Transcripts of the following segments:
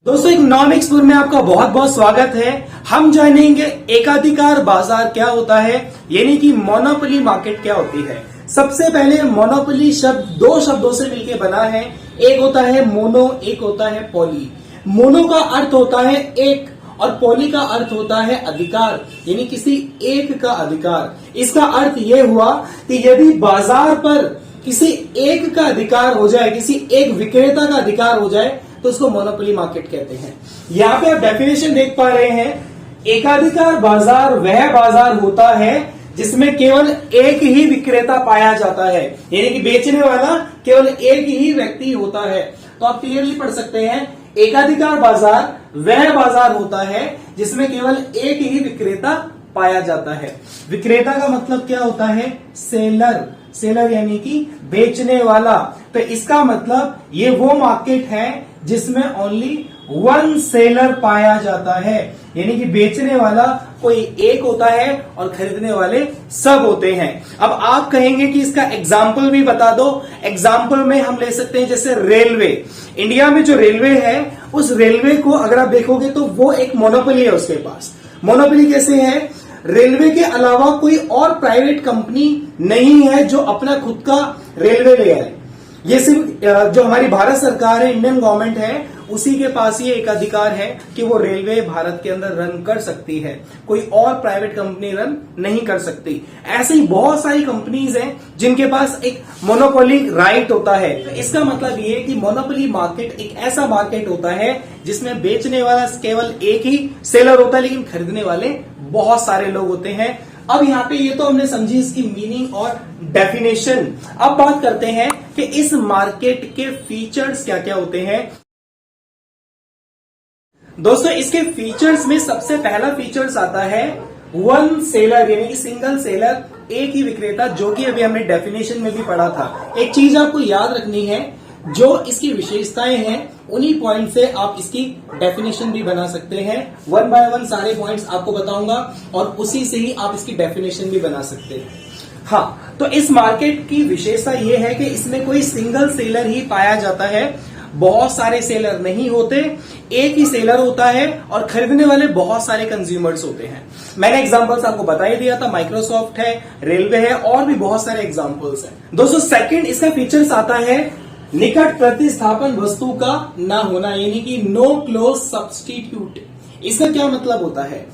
दोस्तों इकोनॉमिक्सपुर में आपका बहुत बहुत स्वागत है। हम जानेंगे एकाधिकार बाजार क्या होता है, यानी कि मोनोपोली मार्केट क्या होती है। सबसे पहले मोनोपोली शब्द दो शब्दों से मिलकर बना है, एक होता है मोनो, एक होता है पॉली। मोनो का अर्थ होता है एक और पॉली का अर्थ होता है अधिकार, यानी किसी एक का अधिकार। इसका अर्थ यह हुआ कि यदि बाजार पर किसी एक का अधिकार हो जाए, किसी एक विक्रेता का अधिकार हो जाए, तो उसको मोनोपोली मार्केट कहते हैं। यहां पे आप डेफिनेशन देख पा रहे हैं। एकाधिकार बाजार वह बाजार होता है जिसमें केवल एक ही विक्रेता पाया जाता है, यानी कि बेचने वाला केवल एक ही व्यक्ति होता है। तो आप क्लियरली पढ़ सकते हैं, एकाधिकार बाजार वह बाजार होता है जिसमें केवल एक ही विक्रेता पाया जाता है। विक्रेता का मतलब क्या होता है? सेलर। सेलर यानी कि बेचने वाला। तो इसका मतलब ये वो मार्केट है जिसमें ओनली वन सेलर पाया जाता है, यानी कि बेचने वाला कोई एक होता है और खरीदने वाले सब होते हैं। अब आप कहेंगे कि इसका एग्जाम्पल भी बता दो। एग्जाम्पल में हम ले सकते हैं जैसे रेलवे। इंडिया में जो रेलवे है, उस रेलवे को अगर आप देखोगे तो वो एक मोनोपोली है उसके पास। मोनोपोली कैसे है? रेलवे के अलावा कोई और प्राइवेट कंपनी नहीं है जो अपना खुद का रेलवे ले आए। ये सिर्फ जो हमारी भारत सरकार है, इंडियन गवर्नमेंट है, उसी के पास ये एक अधिकार है कि वो रेलवे भारत के अंदर रन कर सकती है, कोई और प्राइवेट कंपनी रन नहीं कर सकती। ऐसे ही बहुत सारी कंपनीज हैं जिनके पास एक मोनोपोली राइट होता है। तो इसका मतलब ये कि मोनोपोली मार्केट एक ऐसा मार्केट होता है जिसमें बेचने वाला केवल एक ही सेलर होता है, लेकिन खरीदने वाले बहुत सारे लोग होते हैं। अब यहां पे ये तो हमने समझी इसकी मीनिंग और डेफिनेशन। अब बात करते हैं कि इस मार्केट के फीचर्स क्या क्या होते हैं। दोस्तों इसके फीचर्स में सबसे पहला फीचर्स आता है वन सेलर, यानी कि सिंगल सेलर, एक ही विक्रेता, जो कि अभी हमने डेफिनेशन में भी पढ़ा था। एक चीज आपको याद रखनी है, जो इसकी विशेषताएं हैं उन्हीं पॉइंट से आप इसकी डेफिनेशन भी बना सकते हैं। वन बाय वन सारे पॉइंट्स आपको बताऊंगा और उसी से ही आप इसकी डेफिनेशन भी बना सकते हैं। हाँ, तो इस मार्केट की विशेषता यह है कि इसमें कोई सिंगल सेलर ही पाया जाता है, बहुत सारे सेलर नहीं होते, एक ही सेलर होता है और खरीदने वाले बहुत सारे कंज्यूमर्स होते हैं। मैंने एग्जांपल्स आपको बता ही दिया था, माइक्रोसॉफ्ट है, रेलवे है और भी बहुत सारे एग्जांपल्स हैं। दोस्तों सेकंड इसका फीचर्स आता है निकट प्रतिस्थापन वस्तु का ना होना, यानी कि नो क्लोज सब्सटीट्यूट। इसका क्या मतलब होता है?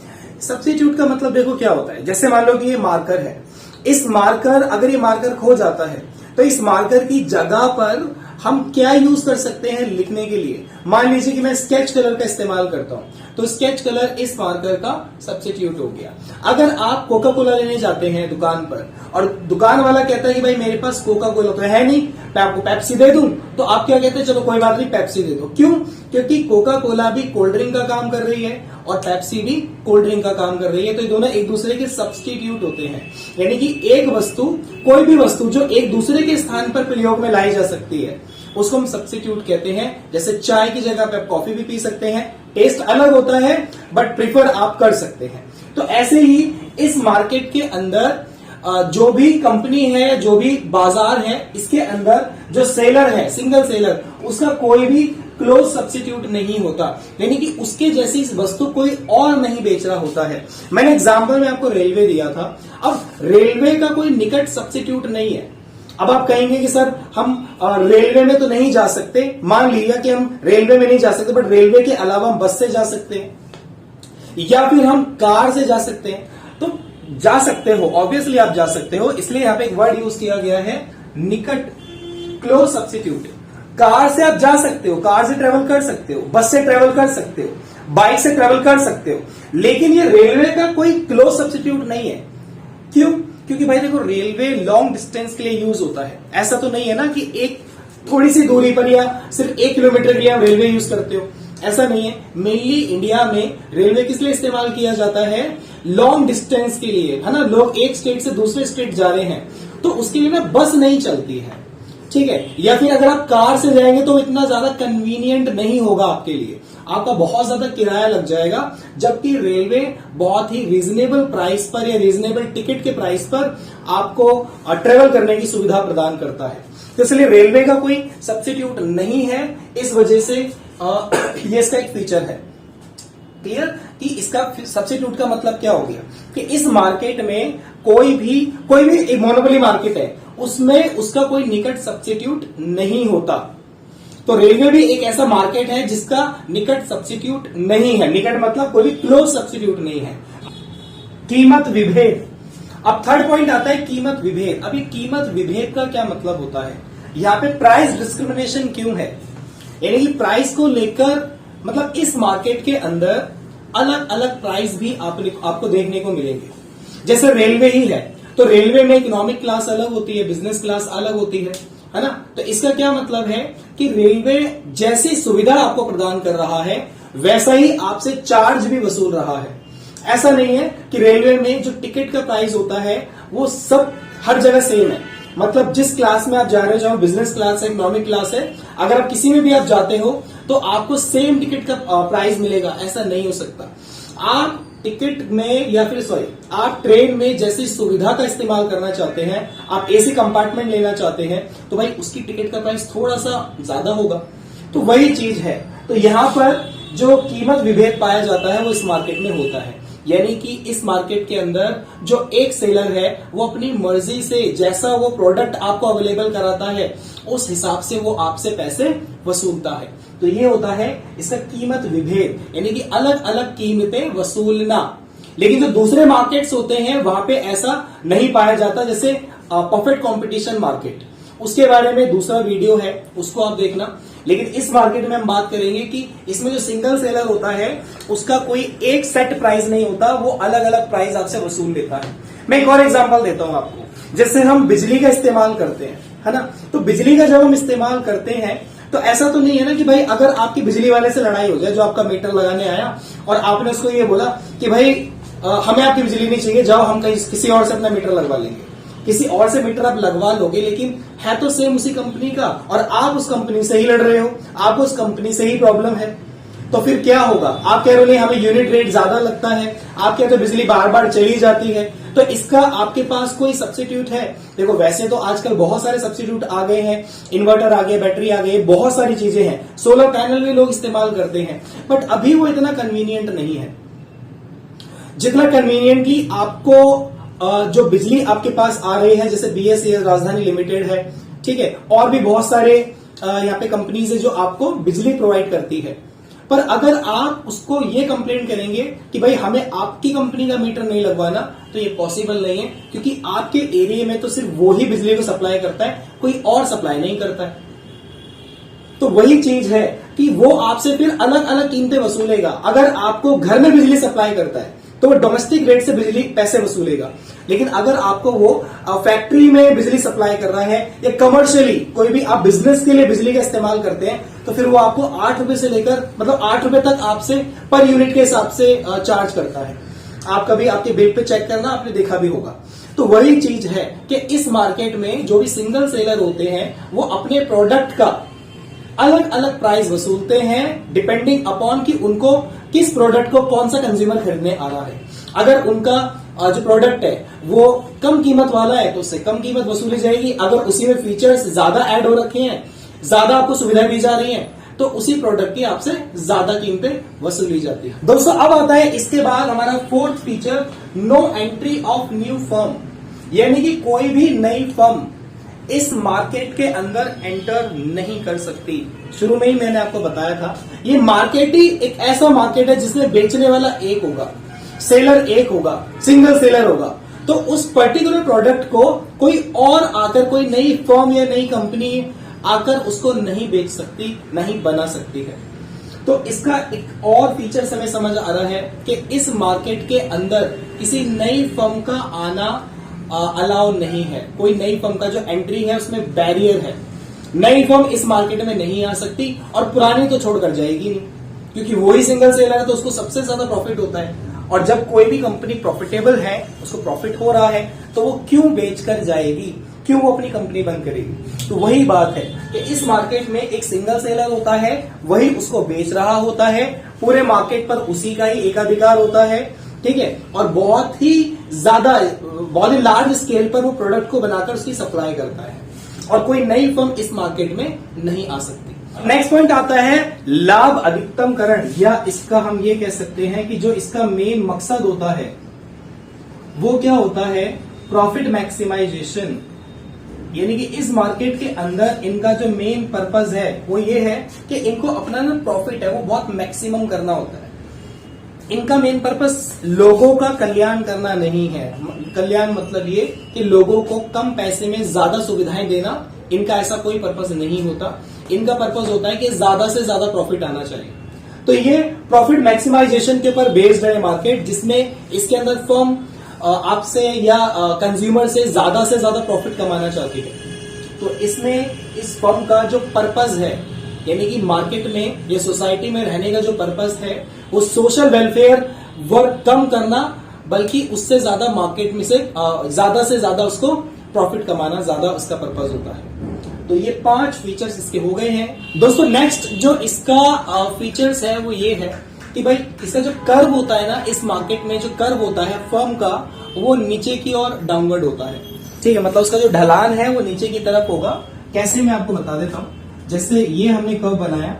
सब्सटीट्यूट का मतलब देखो क्या होता है। जैसे मान लो कि ये मार्कर है, इस मार्कर अगर ये मार्कर खो जाता है तो इस मार्कर की जगह पर हम क्या यूज कर सकते हैं लिखने के लिए? मान लीजिए कि मैं स्केच कलर का इस्तेमाल करता हूं, तो स्केच कलर इस मार्कर का सब्स्टिट्यूट हो गया। अगर आप कोका कोला लेने जाते हैं दुकान पर और दुकान वाला कहता है कि भाई मेरे पास कोका कोला तो है नहीं, मैं आपको पेप्सी दे दूं, तो आप क्या कहते हैं? चलो कोई बात नहीं, पेप्सी दे दो। क्यों? क्योंकि कोका कोला भी कोल्ड ड्रिंक का काम कर रही है और पेप्सी भी कोल्ड ड्रिंक का काम कर रही है, तो ये दोनों एक दूसरे के सब्स्टिट्यूट होते हैं। यानी कि एक वस्तु, कोई भी वस्तु जो एक दूसरे के स्थान पर प्रयोग में लाई जा सकती है, उसको हम सब्स्टिट्यूट कहते हैं। जैसे चाय की जगह पे आप कॉफी भी पी सकते हैं, टेस्ट अलग होता है बट प्रिफर आप कर सकते हैं। तो ऐसे ही इस मार्केट के अंदर जो भी कंपनी है, जो भी बाजार है, इसके अंदर जो सेलर है, सिंगल सेलर, उसका कोई भी क्लोज सब्स्टिट्यूट नहीं होता, यानी कि उसके जैसी वस्तु कोई और नहीं बेच रहा होता है। मैंने एग्जाम्पल में आपको रेलवे दिया था। अब रेलवे का कोई निकट सब्स्टिट्यूट नहीं है। अब आप कहेंगे कि सर हम रेलवे में तो नहीं जा सकते। मान लिया कि हम रेलवे में नहीं जा सकते, बट रेलवे के अलावा हम बस से जा सकते हैं या फिर हम कार से जा सकते हैं। तो जा सकते हो, ऑब्वियसली आप जा सकते हो, इसलिए यहां पे एक वर्ड यूज किया गया है निकट, क्लोज सब्स्टिट्यूट। कार से आप जा सकते हो, कार से ट्रेवल कर सकते हो, बस से ट्रेवल कर सकते हो, बाइक से ट्रेवल कर सकते हो, लेकिन ये रेलवे का कोई क्लोज सब्स्टिट्यूट नहीं है। क्यों? क्योंकि भाई देखो, रेलवे लॉन्ग डिस्टेंस के लिए यूज होता है। ऐसा तो नहीं है ना कि एक थोड़ी सी दूरी पर या सिर्फ 1 किलोमीटर के लिए आप रेलवे यूज करते हो, ऐसा नहीं है। मेनली इंडिया में रेलवे किस लिए इस्तेमाल किया जाता है? लॉन्ग डिस्टेंस के लिए, है ना। लोग एक स्टेट से दूसरे स्टेट जा रहे हैं तो उसके लिए ना बस नहीं चलती है, ठीक है। या फिर अगर आप कार से जाएंगे तो इतना ज्यादा कन्वीनियंट नहीं होगा आपके लिए, आपका बहुत ज्यादा किराया लग जाएगा। जबकि रेलवे बहुत ही रीजनेबल प्राइस पर या रीजनेबल टिकट के प्राइस पर आपको ट्रेवल करने की सुविधा प्रदान करता है। तो इसलिए रेलवे का कोई सब्स्टिट्यूट नहीं है। इस वजह से ये इसका एक फीचर है। क्लियर कि इसका सब्स्टिट्यूट का मतलब क्या हो गया कि इस मार्केट में कोई भी एक मोनोपोली मार्केट है, उसमें उसका कोई निकट सब्स्टिट्यूट नहीं होता। तो रेलवे भी एक ऐसा मार्केट है जिसका निकट सब्स्टिट्यूट नहीं है। निकट मतलब कोई भी क्लोज सब्स्टिट्यूट नहीं है। कीमत विभेद। अब थर्ड पॉइंट आता है कीमत विभेद। अब ये कीमत विभेद का क्या मतलब होता है? यहाँ पे प्राइस डिस्क्रिमिनेशन क्यों है? यानी कि प्राइस को लेकर मतलब इस मार्केट के अंदर अलग अलग प्राइस भी आपको देखने को मिलेंगे। जैसे रेलवे ही है तो रेलवे में इकोनॉमिक क्लास अलग होती है, बिजनेस क्लास अलग होती है ना। तो इसका क्या मतलब है कि रेलवे जैसी सुविधा आपको प्रदान कर रहा है वैसा ही आपसे चार्ज भी वसूल रहा है। ऐसा नहीं है कि रेलवे में जो टिकट का प्राइस होता है वो सब हर जगह सेम है। मतलब जिस क्लास में आप जा रहे हो, चाहे बिजनेस क्लास है, इकोनॉमिक क्लास है, अगर आप किसी में भी आप जाते हो तो आपको सेम टिकट का प्राइस मिलेगा, ऐसा नहीं हो सकता। आप टिकट में या फिर आप ट्रेन में जैसी सुविधा का इस्तेमाल करना चाहते हैं, आप एसी कंपार्टमेंट लेना चाहते हैं तो भाई उसकी टिकट का प्राइस थोड़ा सा ज्यादा होगा। तो वही चीज है। तो यहां पर जो कीमत विभेद पाया जाता है वो इस मार्केट में होता है। यानी कि इस मार्केट के अंदर जो एक सेलर है वो अपनी मर्जी से जैसा वो प्रोडक्ट आपको अवेलेबल कराता है उस हिसाब से वो आपसे पैसे वसूलता है। तो ये होता है इसका कीमत विभेद, यानी कि अलग अलग कीमतें वसूलना। लेकिन जो दूसरे मार्केट्स होते हैं वहां पे ऐसा नहीं पाया जाता। जैसे परफेक्ट कंपटीशन मार्केट, उसके बारे में दूसरा वीडियो है, उसको आप देखना। लेकिन इस मार्केट में हम बात करेंगे कि इसमें जो सिंगल सेलर होता है उसका कोई एक सेट प्राइस नहीं होता, वो अलग अलग प्राइस आपसे वसूल लेता है। मैं एक और एग्जांपल देता हूं आपको। जैसे हम बिजली का इस्तेमाल करते हैं, है ना। तो बिजली का जब हम इस्तेमाल करते हैं तो ऐसा तो नहीं है ना कि भाई अगर आपकी बिजली वाले से लड़ाई हो जाए, जो आपका मीटर लगाने आया, और आपने उसको ये बोला कि भाई हमें आपकी बिजली नहीं चाहिए, जाओ हम कहीं किसी और से अपना मीटर लगवा लेंगे। किसी और से मीटर आप लगवा लोगे, लेकिन है तो सेम उसी कंपनी का और आप उस कंपनी से ही लड़ रहे हो, आपको उस कंपनी से ही प्रॉब्लम है। तो फिर क्या होगा? आप कह रहे हो हमें यूनिट रेट ज्यादा लगता है, आप कहते हो बिजली बार बार चली जाती है। तो इसका आपके पास कोई सब्स्टिट्यूट है? देखो वैसे तो आजकल बहुत सारे सब्स्टिट्यूट आ गए हैं, इन्वर्टर आ गए, बैटरी आ गई, बहुत सारी चीजें हैं, सोलर पैनल भी लोग इस्तेमाल करते हैं, बट अभी वो इतना कन्वीनियंट नहीं है जितना कन्वीनियंटली आपको जो बिजली आपके पास आ रही है। जैसे बीएसईएल राजधानी लिमिटेड है, ठीक है, और भी बहुत सारे यहाँ पे कंपनीज है जो आपको बिजली प्रोवाइड करती है। पर अगर आप उसको ये कंप्लेंट करेंगे कि भाई हमें आपकी कंपनी का मीटर नहीं लगवाना, तो ये पॉसिबल नहीं है, क्योंकि आपके एरिया में तो सिर्फ वो ही बिजली को सप्लाई करता है, कोई और सप्लाई नहीं करता है। तो वही चीज है कि वो आपसे फिर अलग अलग कीमतें वसूलेगा। अगर आपको घर में बिजली सप्लाई करता है तो वो डोमेस्टिक रेट से बिजली पैसे वसूलेगा, लेकिन अगर आपको वो फैक्ट्री में बिजली सप्लाई कर रहा है या कमर्शियली कोई भी आप बिजनेस के लिए बिजली का इस्तेमाल करते हैं, तो फिर वो आपको 8 रुपए से लेकर मतलब 8 रुपए तक आपसे पर यूनिट के हिसाब से चार्ज करता है। आप कभी आपके बिल पे चेक करना, आपने देखा भी होगा। तो वही चीज है कि इस मार्केट में जो भी सिंगल सेलर होते हैं वो अपने प्रोडक्ट का अलग अलग प्राइस वसूलते हैं डिपेंडिंग अपॉन कि उनको किस प्रोडक्ट को कौन सा कंज्यूमर खरीदने आ रहा है। अगर उनका जो प्रोडक्ट है वो कम कीमत वाला है तो उससे कम कीमत वसूली जाएगी। अगर उसी में फीचर्स ज्यादा ऐड हो रखे हैं, ज्यादा आपको सुविधा दी जा रही है, तो उसी प्रोडक्ट की आपसे ज्यादा कीमतें वसूली जाती है। दोस्तों अब आता है इसके बाद हमारा fourth feature, no entry of new firm. यानी कि कोई भी नई फर्म इस मार्केट के अंदर एंटर नहीं कर सकती। शुरू में ही मैंने आपको बताया था, ये मार्केट ही एक ऐसा मार्केट है जिसमें बेचने वाला एक होगा, सेलर एक होगा, सिंगल सेलर होगा। तो उस पर्टिकुलर प्रोडक्ट को कोई और आकर, कोई नई फर्म या नई कंपनी आकर उसको नहीं बेच सकती, नहीं बना सकती है। तो इसका एक और फीचर हमें समझ आ रहा है कि इस मार्केट के अंदर किसी नई फर्म का आना अलाउ नहीं है। कोई नई फर्म का जो एंट्री है उसमें बैरियर है। नई फर्म इस मार्केट में नहीं आ सकती और पुरानी तो छोड़कर जाएगी नहीं, क्योंकि वही सिंगल सेलर है तो उसको सबसे ज्यादा प्रॉफिट होता है। और जब कोई भी कंपनी प्रॉफिटेबल है, उसको प्रॉफिट हो रहा है, तो वो क्यों बेचकर जाएगी, क्यों वो अपनी कंपनी बंद करेगी। तो वही बात है कि इस मार्केट में एक सिंगल सेलर होता है, वही उसको बेच रहा होता है, पूरे मार्केट पर उसी का ही एकाधिकार होता है, ठीक है, और बहुत ही ज्यादा, बहुत ही लार्ज स्केल पर वो प्रोडक्ट को बनाकर उसकी सप्लाई करता है। और कोई नई फर्म इस मार्केट में नहीं आ सकती। नेक्स्ट पॉइंट आता है लाभ अधिकतमकरण, या इसका हम ये कह सकते हैं कि जो इसका मेन मकसद होता है वो क्या होता है, प्रॉफिट मैक्सिमाइजेशन। यानी कि इस मार्केट के अंदर इनका जो मेन पर्पस है वो ये है कि इनको अपना ना प्रॉफिट है वो बहुत मैक्सिमम करना होता है। इनका मेन पर्पस लोगों का कल्याण करना नहीं है। कल्याण मतलब ये कि लोगों को कम पैसे में ज्यादा सुविधाएं देना, इनका ऐसा कोई पर्पस नहीं होता। इनका पर्पस होता है कि ज्यादा से ज्यादा प्रॉफिट आना चाहिए। तो ये प्रॉफिट मैक्सिमाइजेशन के ऊपर बेस्ड है मार्केट, जिसमें इसके अंदर फर्म आपसे या कंज्यूमर से ज्यादा प्रॉफिट कमाना चाहती है। तो इसमें इस फर्म का जो पर्पस है, यानी कि मार्केट में या सोसाइटी में रहने का जो पर्पस है वो सोशल वेलफेयर वर्क कम करना, बल्कि उससे ज्यादा मार्केट में से ज्यादा उसको प्रॉफिट कमाना, ज्यादा उसका पर्पस होता है। तो ये 5 फीचर्स इसके हो गए हैं। दोस्तों नेक्स्ट जो इसका फीचर्स है वो ये है कि भाई इसका जो कर्व होता है ना, इस मार्केट में जो कर्व होता है फर्म का, वो नीचे की ओर डाउनवर्ड होता है। ठीक है, मतलब उसका जो ढलान है वो नीचे की तरफ होगा। कैसे, मैं आपको बता देता हूं। जैसे ये हमने कर्व बनाया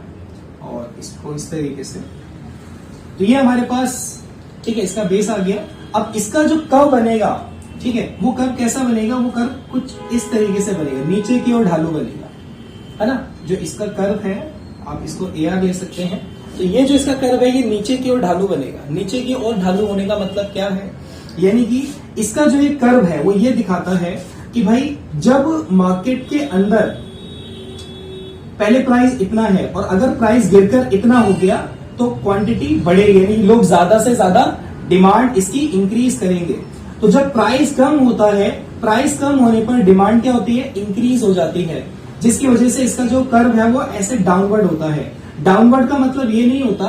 और इसको इस तरीके से, तो ये हमारे पास, ठीक है, इसका बेस आ गया। अब इसका जो कर्व बनेगा, ठीक है, वो कर्व कैसा बनेगा, वो कर्व कुछ इस तरीके से बनेगा, नीचे की ओर ढालू बनेगा, है ना। जो इसका कर्व है आप इसको AR ले सकते हैं। तो ये जो इसका कर्व है ये नीचे की ओर ढालू बनेगा। नीचे की ओर ढालू होने का मतलब क्या है, यानी कि इसका जो ये कर्व है वो ये दिखाता है कि भाई जब मार्केट के अंदर पहले प्राइस इतना है और अगर प्राइस गिरकर इतना हो गया तो क्वांटिटी बढ़ेगी, यानी लोग ज्यादा से ज्यादा डिमांड इसकी इंक्रीज करेंगे। तो जब प्राइस कम होता है, प्राइस कम होने पर डिमांड क्या होती है, इंक्रीज हो जाती है, जिसकी वजह से इसका जो कर्व है वो ऐसे डाउनवर्ड होता है। डाउनवर्ड का मतलब ये नहीं होता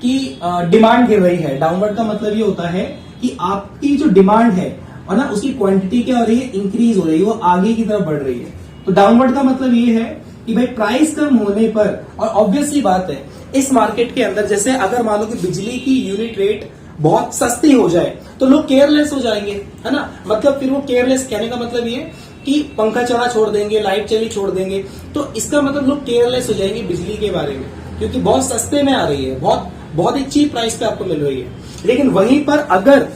कि डिमांड गिर रही है। डाउनवर्ड का मतलब ये होता है कि आपकी जो डिमांड है और ना उसकी क्वांटिटी क्या हो रही है, इंक्रीज हो रही है, वो आगे की तरफ बढ़ रही है। तो डाउनवर्ड का मतलब ये है कि भाई प्राइस कम होने पर, और ऑब्वियस सी बात है इस मार्केट के अंदर, जैसे अगर मान लो कि बिजली की यूनिट रेट बहुत सस्ती हो जाए तो लोग केयरलेस हो जाएंगे, है ना। मतलब फिर वो केयरलेस कहने का मतलब ये कि पंखा चला छोड़ देंगे, लाइट चली छोड़ देंगे। तो इसका मतलब लोग केयरलेस हो जाएंगे बिजली के बारे में, क्योंकि बहुत सस्ते में आ रही है, बहुत ही चीप प्राइस पे आपको मिल रही है। लेकिन वहीं पर अगर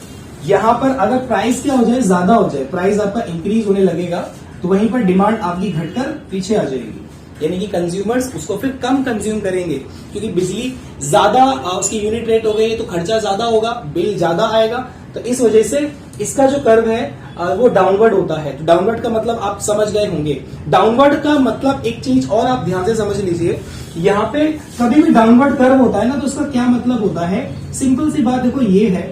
यहाँ पर अगर प्राइस क्या हो जाए, ज्यादा हो जाए, प्राइस आपका इंक्रीज होने लगेगा, तो वहीं पर डिमांड आपकी घटकर पीछे आ जाएगी, यानी कि कंज्यूमर्स उसको फिर कम कंज्यूम करेंगे, क्योंकि बिजली ज्यादा उसकी यूनिट रेट हो गई तो खर्चा ज्यादा होगा, बिल ज्यादा आएगा। तो इस वजह से इसका जो कर्व है वो डाउनवर्ड होता है। तो डाउनवर्ड का मतलब आप समझ गए होंगे। डाउनवर्ड का मतलब एक चीज और आप ध्यान से समझ लीजिए, यहाँ पे कभी भी डाउनवर्ड कर्व होता है ना, तो उसका क्या मतलब होता है, सिंपल सी बात देखो ये है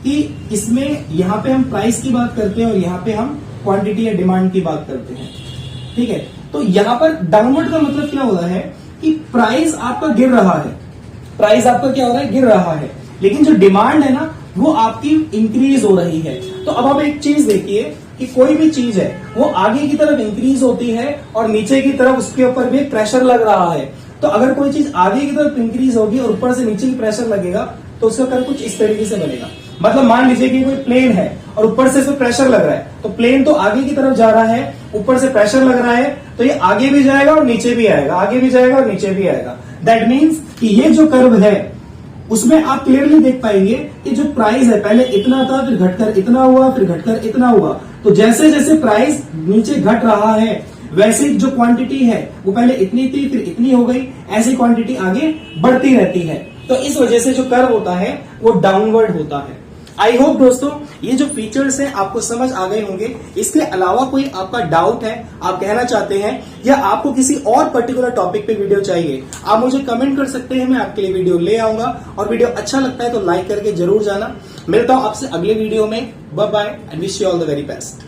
कि इसमें यहाँ पे हम प्राइस की बात करते हैं और यहाँ पे हम क्वांटिटी या डिमांड की बात करते हैं, ठीक है। तो यहाँ पर डाउनवर्ड का मतलब क्या हो रहा है कि प्राइस आपका गिर रहा है, प्राइस आपका क्या हो रहा है, गिर रहा है, लेकिन जो डिमांड है ना वो आपकी इंक्रीज हो रही है। तो अब आप एक चीज देखिए कि कोई भी चीज है वो आगे की तरफ इंक्रीज होती है और नीचे की तरफ उसके ऊपर भी प्रेशर लग रहा है। तो अगर कोई चीज आगे की तरफ इंक्रीज होगी और ऊपर से नीचे की प्रेशर लगेगा तो उसका कर्व कुछ इस तरीके से बनेगा। मतलब मान लीजिए कि कोई प्लेन है और ऊपर से इसमें प्रेशर लग रहा है, तो प्लेन तो आगे की तरफ जा रहा है, ऊपर से प्रेशर लग रहा है, तो ये आगे भी जाएगा और नीचे भी आएगा, आगे भी जाएगा और नीचे भी आएगा। दैट मीन्स कि ये जो कर्व है उसमें आप क्लियरली देख पाएंगे कि जो प्राइस है पहले इतना था, फिर घटकर इतना हुआ, फिर घटकर इतना हुआ। तो जैसे जैसे प्राइस नीचे घट रहा है वैसे जो क्वांटिटी है वो पहले इतनी थी फिर इतनी हो गई, ऐसी क्वांटिटी आगे बढ़ती रहती है। तो इस वजह से जो कर्व होता है वो डाउनवर्ड होता है। आई होप दोस्तों ये जो फीचर्स हैं आपको समझ आ गए होंगे। इसके अलावा कोई आपका डाउट है, आप कहना चाहते हैं, या आपको किसी और पर्टिकुलर टॉपिक पे वीडियो चाहिए, आप मुझे कमेंट कर सकते हैं, मैं आपके लिए वीडियो ले आऊंगा। और वीडियो अच्छा लगता है तो लाइक करके जरूर जाना। मिलता हूं आपसे अगले वीडियो में। Bye bye and wish you all the very best.